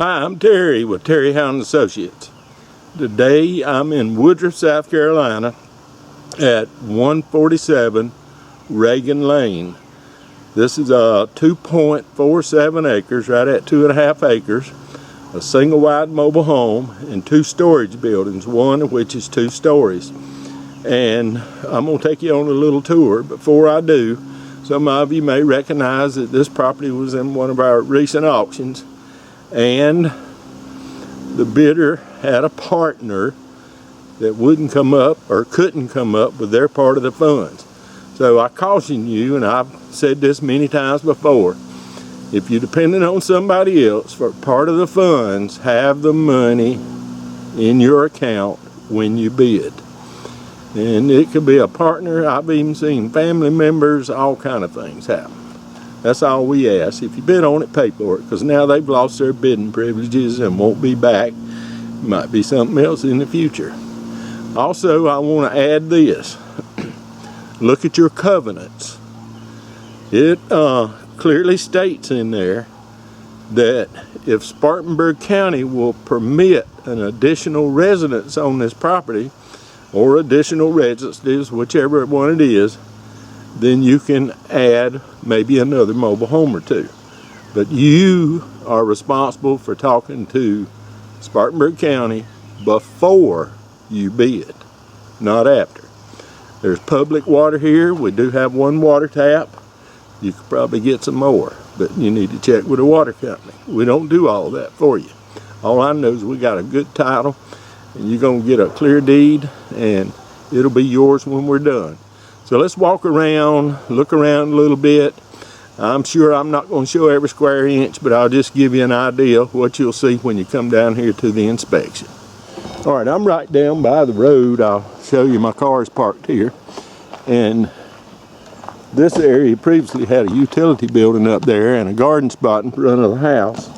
Hi, I'm Terry with Terry Hound Associates. Today I'm in Woodruff, South Carolina at 147 Reagan Lane. This is 2.47 acres, right at 2.5 acres, a single wide mobile home and 2 storage buildings, one of which is 2 stories. And I'm going to take you on a little tour. Before I do, some of you may recognize that this property was in one of our recent auctions, and the bidder had a partner that wouldn't come up or couldn't come up with their part of the funds. So I caution you, and I've said this many times before, if you're depending on somebody else for part of the funds, have the money in your account when you bid. And it could be a partner. I've even seen family members, all kind of things happen. That's all we ask. If you bid on it, pay for it, because now they've lost their bidding privileges and won't be back. Might be something else in the future. Also, I want to add this. Look at your covenants. It clearly states in there that if Spartanburg County will permit an additional residence on this property, or additional residences, whichever one it is, then you can add maybe another mobile home or 2. But you are responsible for talking to Spartanburg County before you bid, not after. There's public water here. We do have 1 water tap. You could probably get some more, but you need to check with the water company. We don't do all that for you. All I know is we got a good title, and you're going to get a clear deed, and it'll be yours when we're done. So let's walk around, look around a little bit. I'm sure I'm not going to show every square inch, but I'll just give you an idea of what you'll see when you come down here to the inspection. All right, I'm right down by the road. I'll show you my car's parked here. And this area previously had a utility building up there and a garden spot in front of the house.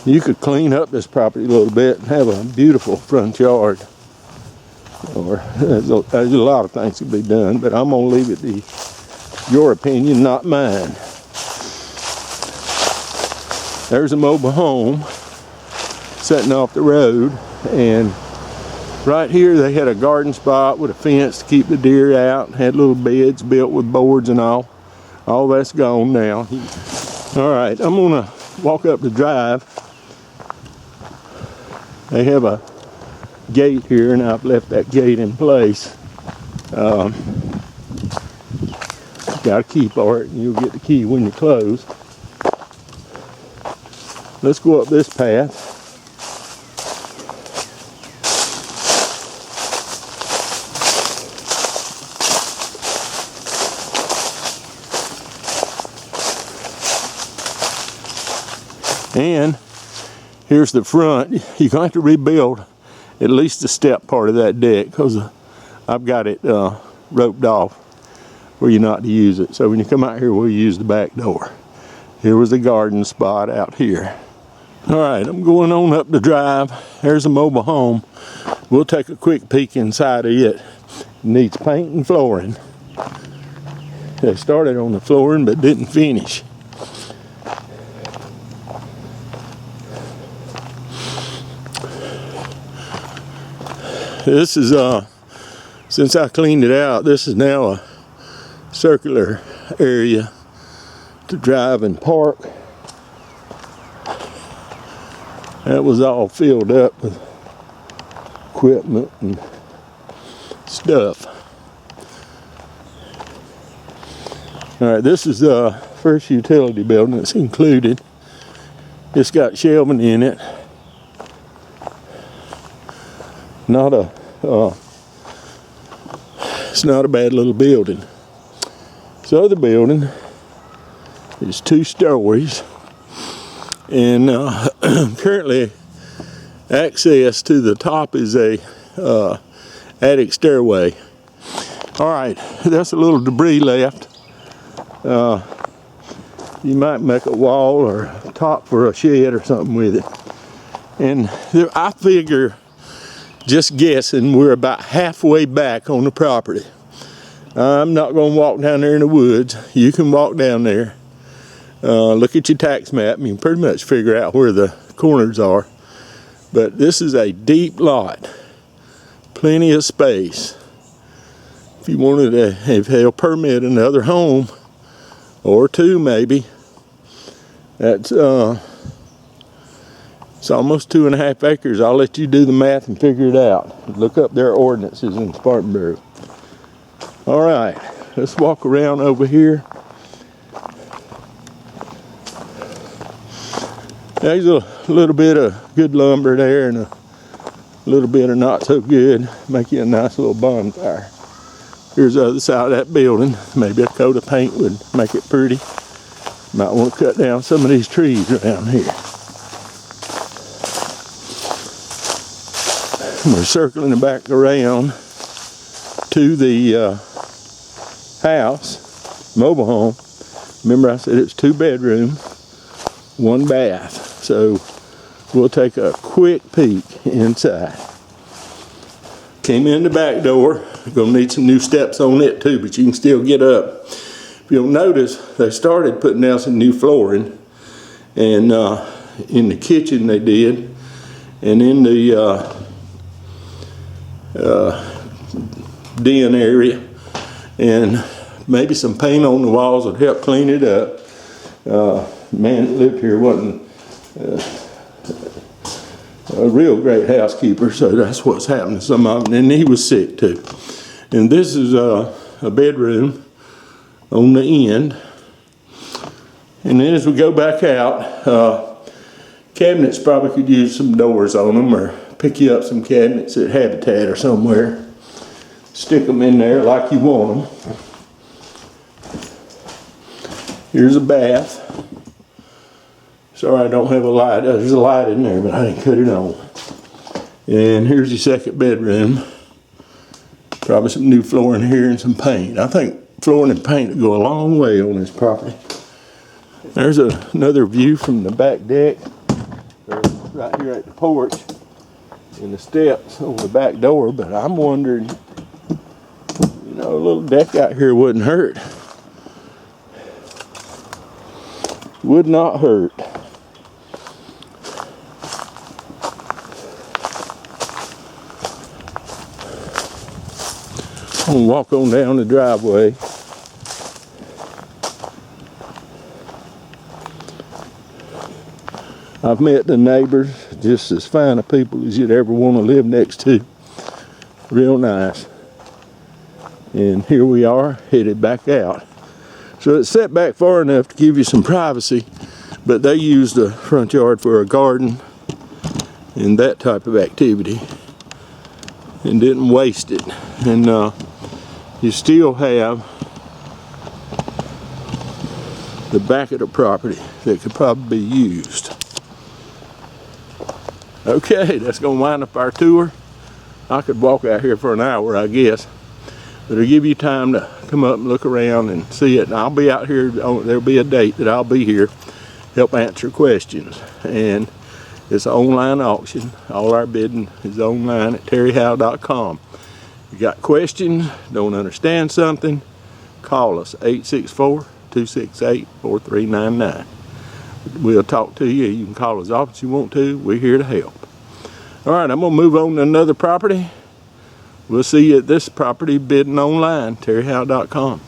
You could clean up this property a little bit and have a beautiful front yard. Or there's a lot of things to be done, but I'm going to leave it to your opinion, not mine. There's a mobile home sitting off the road, and right here they had a garden spot with a fence to keep the deer out, and had little beds built with boards and all. All that's gone now. All right, I'm going to walk up the drive. They have a gate here, and I've left that gate in place. Got a key for it, and you'll get the key when you close. Let's go up this path. And here's the front. You're going to have to rebuild at least the step part of that deck, because I've got it roped off where you're not to use it. So when you come out here, we'll use the back door. Here was the garden spot out here. All right, I'm going on up the drive. There's a mobile home. We'll take a quick peek inside of it. It needs paint and flooring. They started on the flooring but didn't finish. This is, since I cleaned it out, this is now a circular area to drive and park. That was all filled up with equipment and stuff. All right, this is the first utility building that's included. It's got shelving in it. It's not a bad little building. This other building is 2 stories, and currently access to the top is a attic stairway. All right, that's a little debris left. You might make a wall or a top for a shed or something with it. And I figure, just guessing, we're about halfway back on the property. I'm not going to walk down there in the woods. You can walk down there. Look at your tax map and you can pretty much figure out where the corners are. But this is a deep lot. Plenty of space. If you wanted to, if they'll permit another home or two maybe, that's it's almost 2.5 acres. I'll let you do the math and figure it out. Look up their ordinances in Spartanburg. All right, let's walk around over here. There's a little bit of good lumber there and a little bit of not so good. Make you a nice little bonfire. Here's the other side of that building. Maybe a coat of paint would make it pretty. Might want to cut down some of these trees around here. We're circling back around to the house, mobile home. Remember I said it's 2 bedrooms, 1 bath. So we'll take a quick peek inside. Came in the back door. Gonna need some new steps on it too, but you can still get up. If you'll notice, they started putting down some new flooring, and in the kitchen they did, and in the den area, and maybe some paint on the walls would help clean it up. Man that lived here wasn't a real great housekeeper, so that's what's happening to some of them, and he was sick too. And this is a bedroom on the end, and then as we go back out, cabinets probably could use some doors on them, or pick you up some cabinets at Habitat or somewhere, stick them in there like you want them. Here's a bath. Sorry I don't have a light. There's a light in there, but I didn't cut it on. And here's your second bedroom. Probably some new flooring here and some paint. I think flooring and paint will go a long way on this property. There's another view from the back deck. Right here at the porch. And the steps on the back door. But I'm wondering, you know, a little deck out here wouldn't hurt. Would not hurt. I'm gonna walk on down the driveway. I've met the neighbors, just as fine of people as you'd ever want to live next to. Real nice. And here we are, headed back out. So it's set back far enough to give you some privacy, but they use the front yard for a garden and that type of activity, and didn't waste it. And you still have the back of the property that could probably be used. Okay, that's gonna wind up our tour. I could walk out here for an hour, I guess, but it'll give you time to come up and look around and see it. And I'll be out here, there'll be a date that I'll be here, help answer questions. And it's an online auction. All our bidding is online at terryhowe.com. You got questions, don't understand something, call us, 864-268-4399. We'll talk to you. You can call us off if you want to. We're here to help. All right, I'm gonna move on to another property. We'll see you at this property bidding online, terryhowe.com.